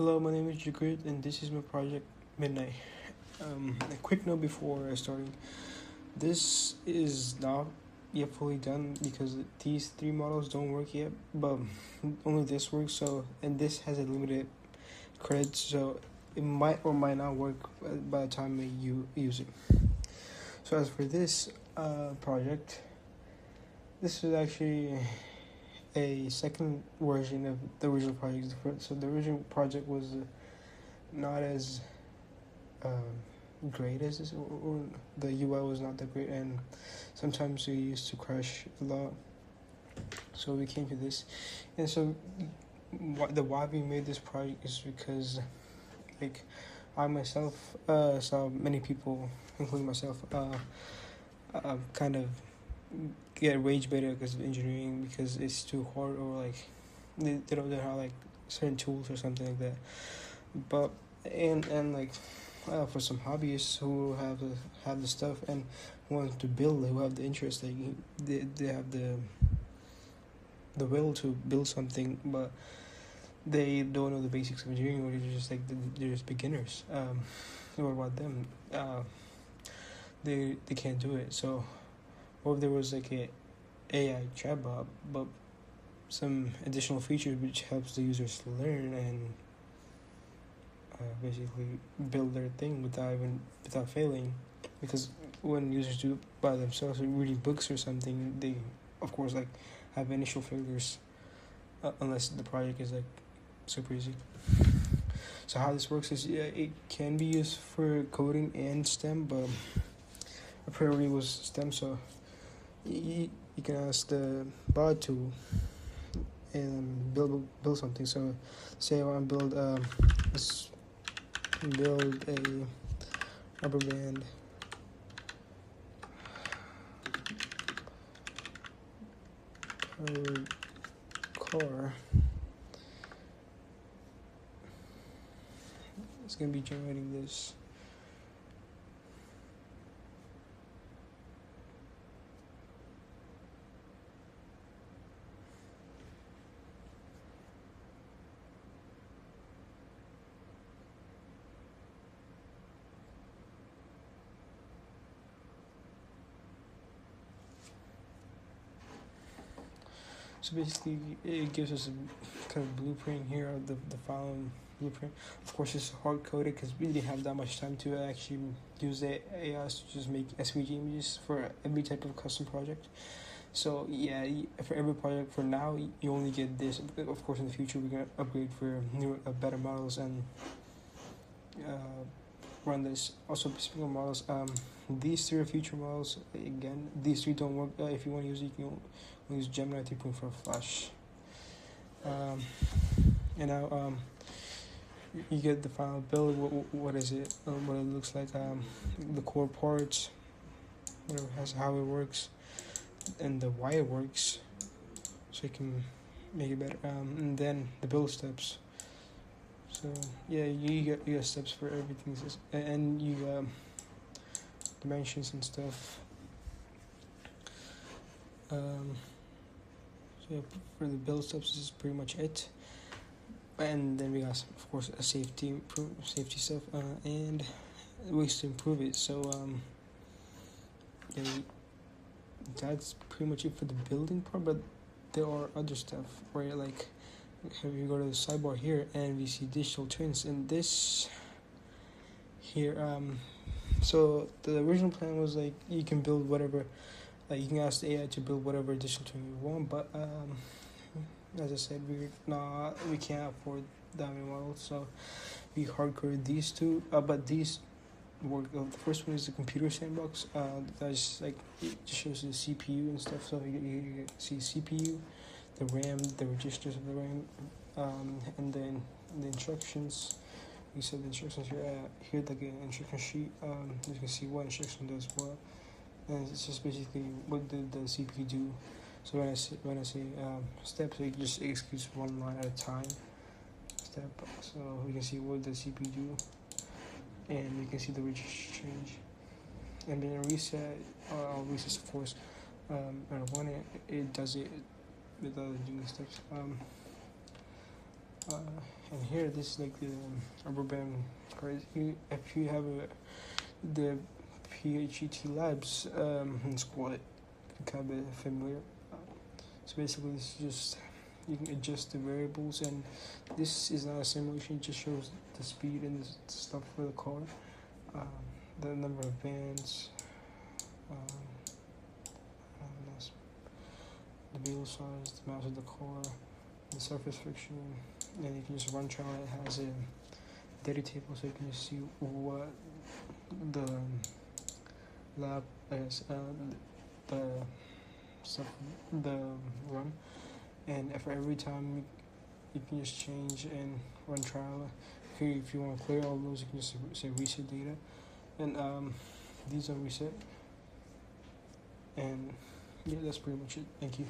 Hello, my name is Jagrit, and this is my project Midnight. A quick note before I starting. This is not yet fully done because these three models don't work yet, but only this works. So, and this has a limited credit, so it might or might not work by the time you use it. So, as for this project, this is actually a second version of the original project. So the original project was not as great as this, or the UI was not that great, and sometimes we used to crash a lot. So we came to this, and so why we made this project is because, like, I myself saw many people, including myself, kind of get rage bait because of engineering because it's too hard, or like they don't know how, like, certain tools or something like that. But and like for some hobbyists who have the stuff and want to build, who have the interest, like they have the will to build something, but they don't know the basics of engineering, or they're just like they're just beginners. What about them? They can't do it. So, or if there was like a AI chatbot, but some additional features which helps the users learn and basically build their thing without failing. Because when users do it by themselves, or reading books or something, they of course like have initial failures, unless the project is like super easy. So how this works is, yeah, it can be used for coding and STEM, but a priority was STEM. So you can ask the bot to build something. So say I want to build a rubber band car. It's gonna be generating this. So basically, it gives us a kind of blueprint here of the following blueprint. Of course, it's hard coded because we didn't have that much time to actually use the AI to just make SVG images for every type of custom project. So yeah, for every project for now, you only get this. Of course, in the future, we're gonna upgrade for newer, better models and run this. Also, speaking of models, these three are future models. Again, these three don't work. If you want to use it, you can use Gemini 3.4 Flash. And now you get the final build. What is it? What it looks like. The core parts, whatever has how it works, and the why it works, so you can make it better. And then the build steps. So yeah, you get steps for everything, and you dimensions and stuff. So yeah, for the build steps, this is pretty much it. And then we got, of course, a safety stuff and ways to improve it. So yeah, that's pretty much it for the building part. But there are other stuff where, like, if you go to the sidebar here and we see digital twins, and this here, so the original plan was like you can build whatever, like you can ask the AI to build whatever digital twin you want, but as I said, we can't afford that many models, so we hardcoded these two, but these work. The first one is the computer sandbox. That's like, it just shows the CPU and stuff. So you see CPU, the RAM, the registers of the RAM, and then the instructions. You said the instructions here. Here, like an instruction sheet. You can see what instruction does what, and it's just basically what did the CPU do. So when I say steps, it just executes one line at a time. Step. So we can see what the CPU do, and you can see the register change. And then reset. I'll reset, of course. And I want it does it without doing steps. And here, this is like the rubber band card. If you have the PHET Labs in school, it can be familiar. So basically, this is just you can adjust the variables, and this is not a simulation. It just shows the speed and the stuff for the car, the number of bands, the wheel size, the mass of the car, the surface friction, and you can just run trial. It has a data table, so you can just see what the lab, I guess, the stuff, the run, and for every time you can just change and run trial. If you want to clear all those, you can just say reset data, and these are reset, and yeah, that's pretty much it. Thank you.